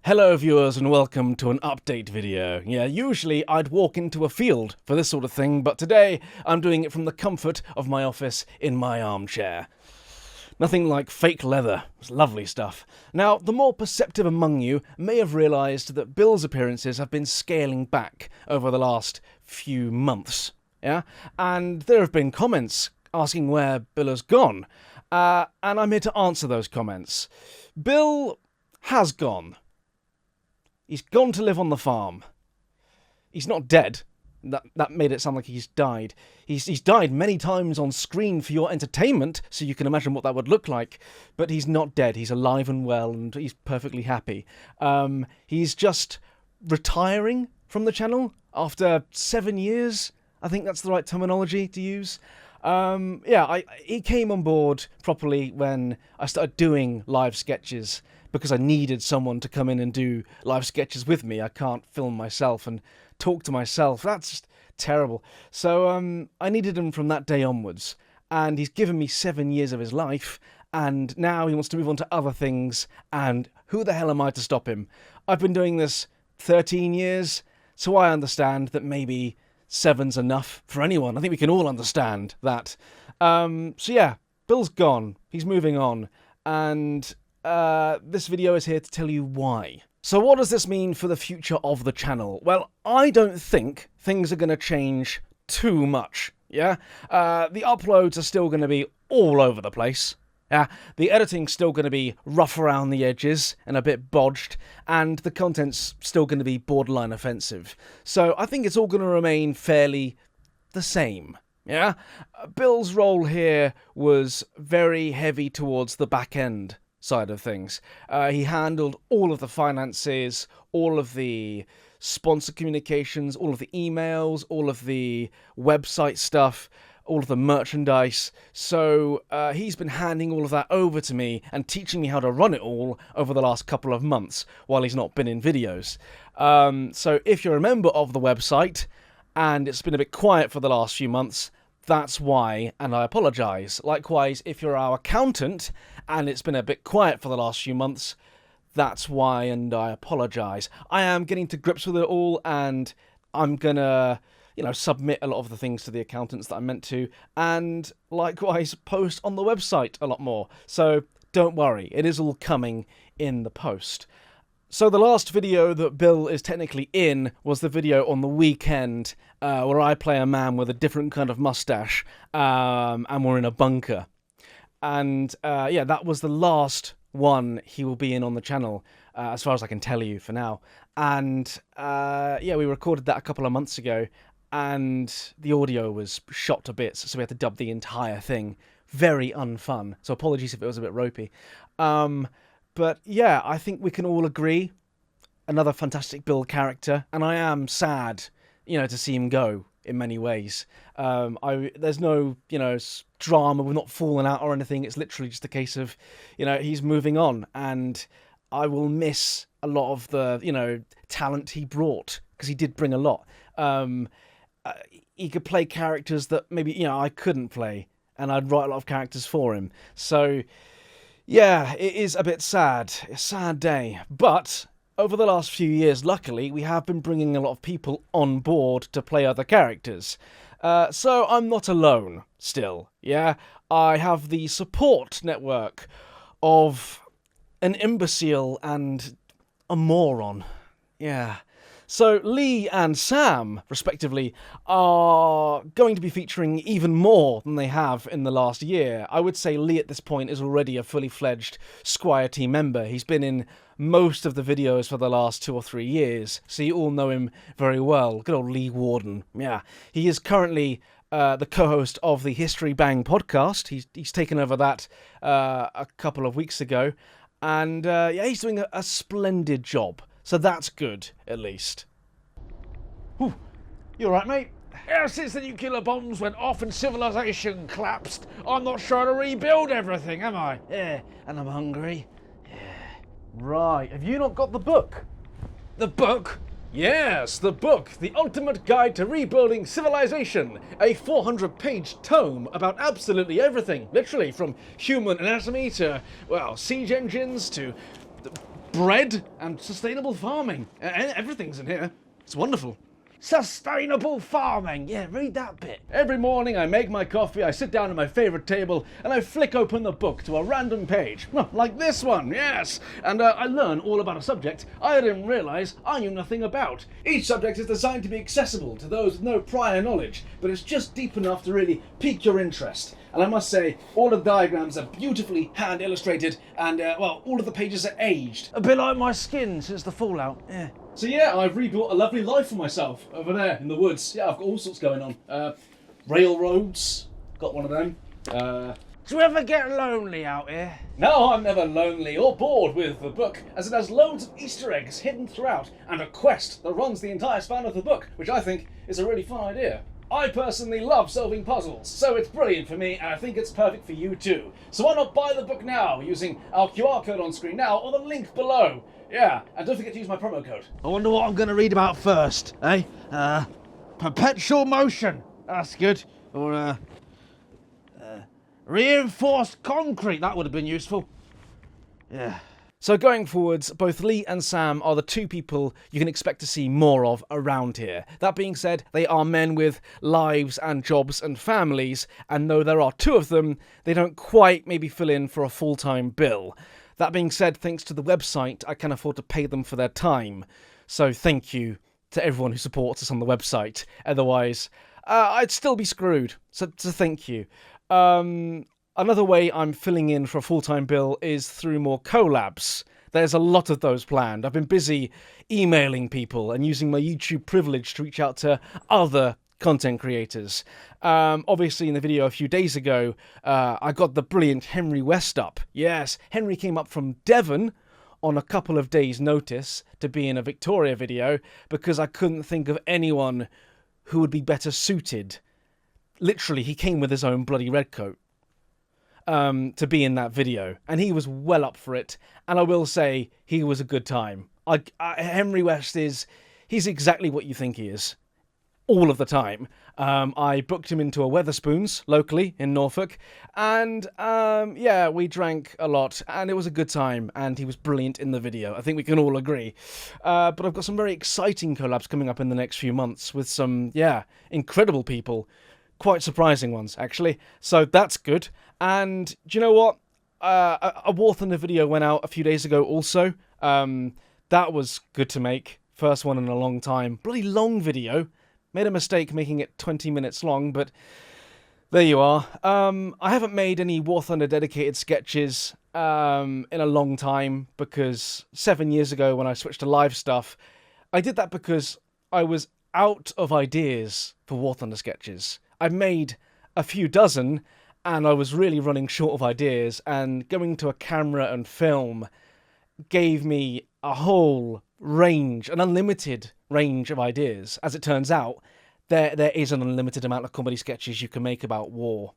Hello viewers and welcome to an update video. Yeah, usually I'd walk into a field for this sort of thing, but today I'm doing it from the comfort of my office in my armchair. Nothing like fake leather. It's lovely stuff. Now, the more perceptive among you may have realised that Bill's appearances have been scaling back over the last few months. Yeah? And there have been comments asking where Bill has gone. And I'm here to answer those comments. Bill has gone. He's gone to live on the farm. He's not dead. That made it sound like he's died. He's died many times on screen for your entertainment, so you can imagine what that would look like. But he's not dead. He's alive and well, and he's perfectly happy. He's just retiring from the channel after 7 years. I think that's the right terminology to use. He came on board properly when I started doing live sketches, because I needed someone to come in and do live sketches with me. I can't film myself and talk to myself. That's just terrible. So I needed him from that day onwards. And he's given me 7 years of his life, and now he wants to move on to other things, and who the hell am I to stop him? I've been doing this 13 years, so I understand that maybe 7's enough for anyone. I think we can all understand that. So yeah, Bill's gone. He's moving on. And this video is here to tell you why. So what does this mean for the future of the channel? Well, I don't think things are going to change too much, yeah? The uploads are still going to be all over the place, yeah? The editing's still going to be rough around the edges and a bit bodged, and the content's still going to be borderline offensive. So I think it's all going to remain fairly the same. Yeah? Bill's role here was very heavy towards the back end side of things. He handled all of the finances, all of the sponsor communications, all of the emails, all of the website stuff, all of the merchandise. So he's been handing all of that over to me and teaching me how to run it all over the last couple of months while he's not been in videos. So if you're a member of the website and it's been a bit quiet for the last few months, that's why, and I apologise. Likewise, if you're our accountant and it's been a bit quiet for the last few months, that's why, and I apologise. I am getting to grips with it all, and I'm gonna, submit a lot of the things to the accountants that I'm meant to, and likewise post on the website a lot more. So don't worry, it is all coming in the post. So the last video that Bill is technically in was the video on the weekend where I play a man with a different kind of mustache and we're in a bunker. And that was the last one he will be in on the channel, as far as I can tell you for now. And we recorded that a couple of months ago, and the audio was shot to bits, so we had to dub the entire thing. Very unfun, so apologies if it was a bit ropey. But yeah, I think we can all agree, another fantastic Bill character, and I am sad, to see him go in many ways. There's no, drama, we're not falling out or anything. It's literally just a case of, he's moving on, and I will miss a lot of the, talent he brought, because he did bring a lot. He could play characters that maybe, I couldn't play, and I'd write a lot of characters for him. So yeah, it is a bit sad. A sad day. But over the last few years, luckily, we have been bringing a lot of people on board to play other characters. So I'm not alone still, yeah? I have the support network of an imbecile and a moron. Yeah. So Lee and Sam, respectively, are going to be featuring even more than they have in the last year. I would say Lee at this point is already a fully fledged Squire team member. He's been in most of the videos for the last 2 or 3 years, so you all know him very well. Good old Lee Warden. Yeah. He is currently the co-host of the History Bang podcast. He's taken over that a couple of weeks ago. And he's doing a splendid job. So that's good, at least. Whew. You alright, mate? Ever since the nuclear bombs went off and civilization collapsed, I'm not sure to rebuild everything, am I? Yeah, and I'm hungry. Yeah. Right, have you not got the book? The book? Yes, the book, The Ultimate Guide to Rebuilding Civilization, a 400-page tome about absolutely everything, literally from human anatomy to, well, siege engines to bread and sustainable farming. Everything's in here. It's wonderful. Sustainable farming. Yeah, read that bit. Every morning I make my coffee, I sit down at my favourite table, and I flick open the book to a random page. Like this one, yes. And I learn all about a subject I didn't realise I knew nothing about. Each subject is designed to be accessible to those with no prior knowledge, but it's just deep enough to really pique your interest. And I must say, all of the diagrams are beautifully hand illustrated, and well, all of the pages are aged. A bit like my skin since the fallout. Yeah. So yeah, I've rebuilt a lovely life for myself over there in the woods. Yeah, I've got all sorts going on. Railroads, got one of them. Do you ever get lonely out here? No, I'm never lonely or bored with the book, as it has loads of Easter eggs hidden throughout, and a quest that runs the entire span of the book, which I think is a really fun idea. I personally love solving puzzles, so it's brilliant for me, and I think it's perfect for you too. So why not buy the book now, using our QR code on screen now, or the link below. Yeah, and don't forget to use my promo code. I wonder what I'm going to read about first, eh? Perpetual motion. That's good. Or, reinforced concrete. That would have been useful. Yeah. So going forwards, both Lee and Sam are the two people you can expect to see more of around here. That being said, they are men with lives and jobs and families, and though there are two of them, they don't quite maybe fill in for a full-time bill. That being said, thanks to the website, I can afford to pay them for their time. So thank you to everyone who supports us on the website. Otherwise, I'd still be screwed. So thank you. Another way I'm filling in for a full-time bill is through more collabs. There's a lot of those planned. I've been busy emailing people and using my YouTube privilege to reach out to other content creators. Obviously, in the video a few days ago, I got the brilliant Henry West up. Yes, Henry came up from Devon on a couple of days' notice to be in a Victoria video because I couldn't think of anyone who would be better suited. Literally, he came with his own bloody red coat to be in that video, and he was well up for it, and I will say he was a good time. Henry West he's exactly what you think he is, all of the time. I booked him into a Weatherspoons locally in Norfolk, and yeah, we drank a lot, and it was a good time, and he was brilliant in the video. I think we can all agree. But I've got some very exciting collabs coming up in the next few months with some, yeah, incredible people. Quite surprising ones, actually. So that's good. And do you know what? A War Thunder video went out a few days ago also. That was good to make. First one in a long time. Bloody long video. Made a mistake making it 20 minutes long, but there you are. I haven't made any War Thunder dedicated sketches in a long time because 7 years ago when I switched to live stuff, I did that because I was out of ideas for War Thunder sketches. I made a few dozen, and I was really running short of ideas, and going to a camera and film gave me a whole range, an unlimited range of ideas. As it turns out, there is an unlimited amount of comedy sketches you can make about war.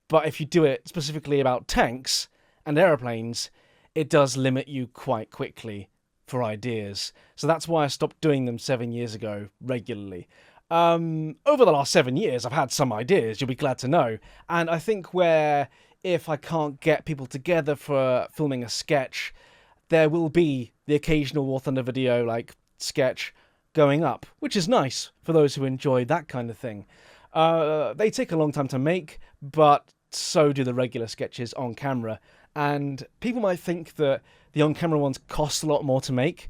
But if you do it specifically about tanks and aeroplanes, it does limit you quite quickly for ideas. So that's why I stopped doing them 7 years ago regularly. Over the last 7 years, I've had some ideas, you'll be glad to know. And I think where if I can't get people together for filming a sketch, there will be the occasional War Thunder video, like, sketch going up, which is nice for those who enjoy that kind of thing. They take a long time to make, but so do the regular sketches on camera. And people might think that the on-camera ones cost a lot more to make.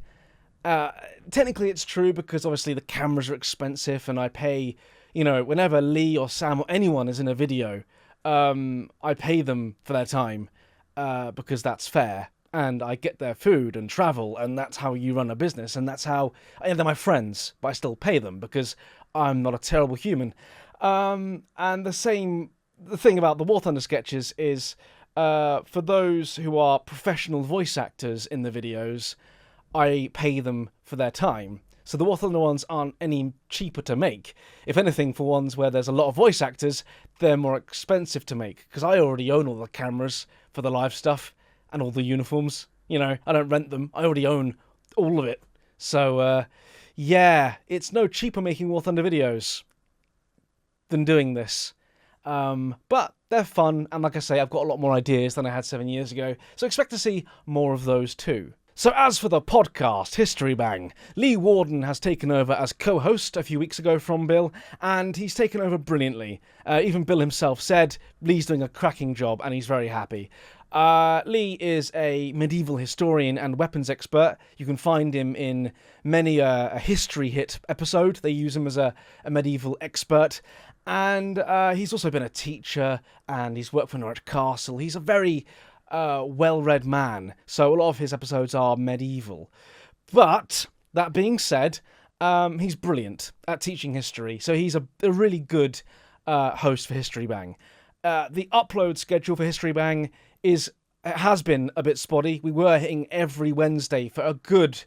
Technically it's true because obviously the cameras are expensive and I pay, you know, whenever Lee or Sam or anyone is in a video, I pay them for their time because that's fair, and I get their food and travel, and that's how you run a business, and that's how, they're my friends, but I still pay them because I'm not a terrible human. And the thing about the War Thunder sketches is for those who are professional voice actors in the videos, I pay them for their time. So the War Thunder ones aren't any cheaper to make. If anything, for ones where there's a lot of voice actors, they're more expensive to make, because I already own all the cameras for the live stuff and all the uniforms. You know, I don't rent them. I already own all of it. So, yeah, it's no cheaper making War Thunder videos than doing this. But they're fun, and like I say, I've got a lot more ideas than I had 7 years ago, so expect to see more of those too. So as for the podcast, History Bang, Lee Warden has taken over as co-host a few weeks ago from Bill, and he's taken over brilliantly. Even Bill himself said Lee's doing a cracking job, and he's very happy. Lee is a medieval historian and weapons expert. You can find him in many a history hit episode. They use him as a medieval expert. And he's also been a teacher, and he's worked for Norwich Castle. He's a very well-read man, so a lot of his episodes are medieval. But, that being said, he's brilliant at teaching history, so he's a really good host for History Bang. The upload schedule for History Bang has been a bit spotty. We were hitting every Wednesday for a good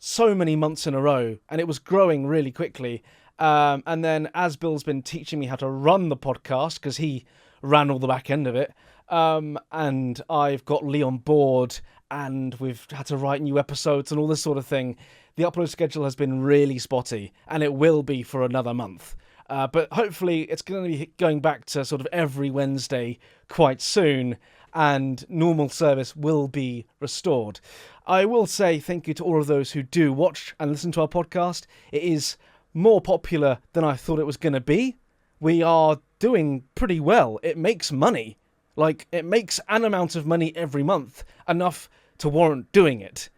so many months in a row, and it was growing really quickly. And then as Bill's been teaching me how to run the podcast, because he ran all the back end of it, and I've got Lee on board, and we've had to write new episodes and all this sort of thing, the upload schedule has been really spotty, and it will be for another month. But hopefully it's going to be going back to sort of every Wednesday quite soon, and normal service will be restored. I will say thank you to all of those who do watch and listen to our podcast. It is more popular than I thought it was going to be. We are doing pretty well. It makes money. Like, it makes an amount of money every month, enough to warrant doing it.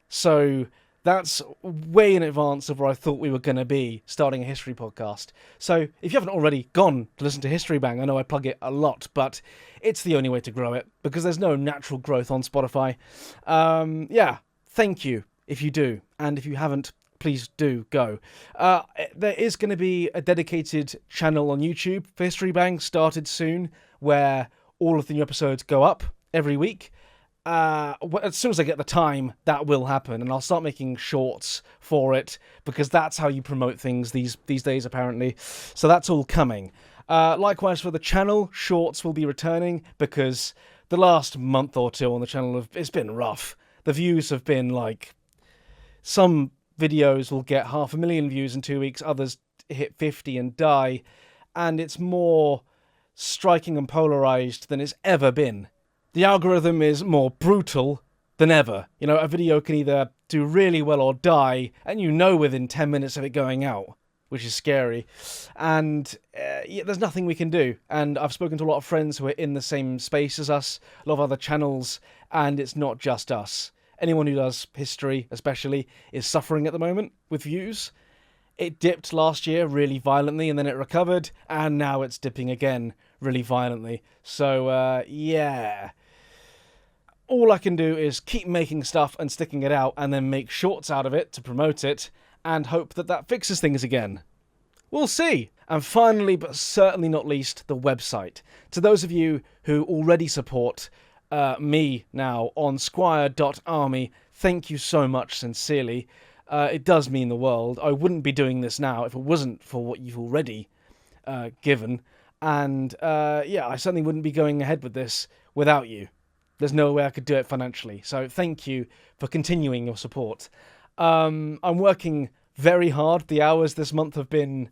So that's way in advance of where I thought we were going to be starting a history podcast. So if you haven't already gone to listen to History Bang, I know I plug it a lot, but it's the only way to grow it, because there's no natural growth on Spotify. Yeah, thank you if you do. And if you haven't, please do go. There is going to be a dedicated channel on YouTube for History Bang started soon, where all of the new episodes go up every week. As soon as I get the time, that will happen, and I'll start making shorts for it, because that's how you promote things these days, apparently. So that's all coming. Likewise for the channel, shorts will be returning, because the last month or two on the channel, it's been rough. The views have been like... Some videos will get 500,000 views in 2 weeks, others hit 50 and die, and it's more striking and polarized than it's ever been. The algorithm is more brutal than ever. You know, a video can either do really well or die, and you know within 10 minutes of it going out, which is scary. And yeah, there's nothing we can do. And I've spoken to a lot of friends who are in the same space as us, a lot of other channels, and it's not just us. Anyone who does history, especially, is suffering at the moment with views. It dipped last year really violently, and then it recovered, and now it's dipping again really violently. So, yeah. All I can do is keep making stuff and sticking it out, and then make shorts out of it to promote it, and hope that that fixes things again. We'll see. And finally, but certainly not least, the website. To those of you who already support me now on squire.army, thank you so much sincerely. It does mean the world. I wouldn't be doing this now if it wasn't for what you've already given. And yeah, I certainly wouldn't be going ahead with this without you. There's no way I could do it financially. So thank you for continuing your support. I'm working very hard. The hours this month have been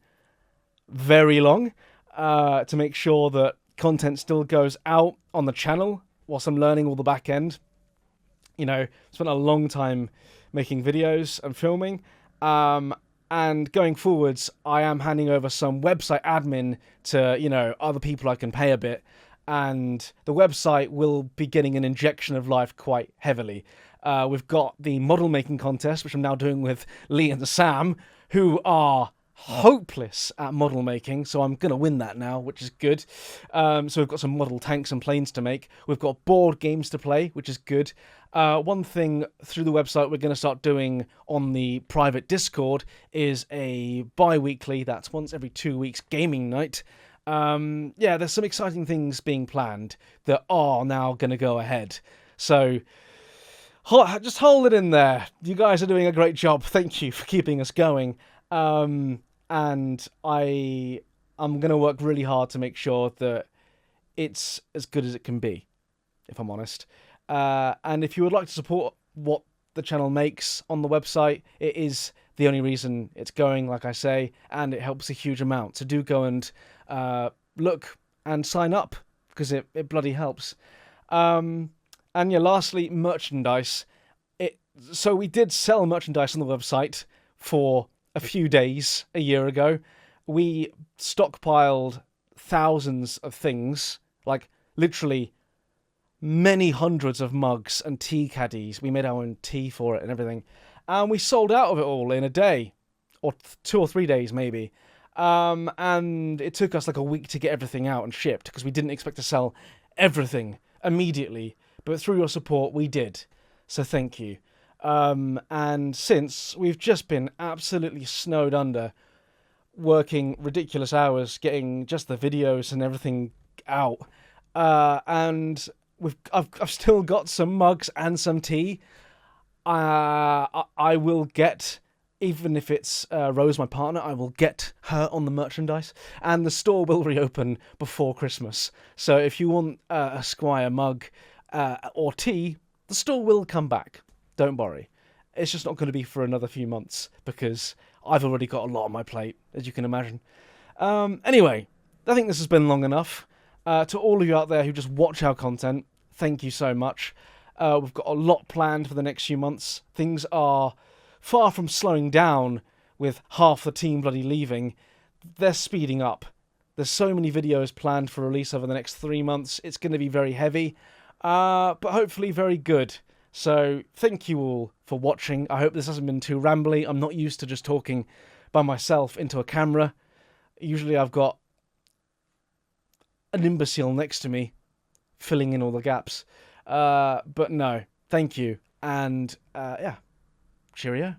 very long to make sure that content still goes out on the channel whilst I'm learning all the back end. You know, spent a long time making videos and filming. And going forwards, I am handing over some website admin to, you know, other people I can pay a bit. And the website will be getting an injection of life quite heavily. We've got the model making contest, which I'm now doing with Lee and Sam, who are hopeless at model making, so I'm going to win that now, which is good. So we've got some model tanks and planes to make. We've got board games to play, which is good. One thing through the website we're going to start doing on the private Discord is a bi-weekly, that's once every 2 weeks, gaming night. Yeah, there's some exciting things being planned that are now going to go ahead. So just hold it in there. You guys are doing a great job. Thank you for keeping us going. And I'm going to work really hard to make sure that it's as good as it can be, if I'm honest. And if you would like to support what the channel makes on the website, it is the only reason it's going, like I say, and it helps a huge amount. So do go and look and sign up, because it bloody helps. And yeah, lastly, merchandise. So we did sell merchandise on the website for a few days a year ago. We stockpiled thousands of things, like literally many hundreds of mugs and tea caddies. We made our own tea for it and everything. And we sold out of it all in a day, or 2 or 3 days maybe. And it took us like a week to get everything out and shipped because we didn't expect to sell everything immediately. But through your support, we did. So thank you. And since, we've just been absolutely snowed under, working ridiculous hours, getting just the videos and everything out. And I've still got some mugs and some tea. I will get, even if it's Rose, my partner, I will get her on the merchandise, and the store will reopen before Christmas. So if you want a Squire mug or tea, the store will come back. Don't worry. It's just not going to be for another few months because I've already got a lot on my plate, as you can imagine. Anyway, I think this has been long enough. To all of you out there who just watch our content, thank you so much. We've got a lot planned for the next few months. Things are far from slowing down with half the team bloody leaving. They're speeding up. There's so many videos planned for release over the next 3 months. It's going to be very heavy, but hopefully very good. So thank you all for watching. I hope this hasn't been too rambly. I'm not used to just talking by myself into a camera. Usually I've got an imbecile next to me filling in all the gaps. But no, thank you. And yeah, cheerio.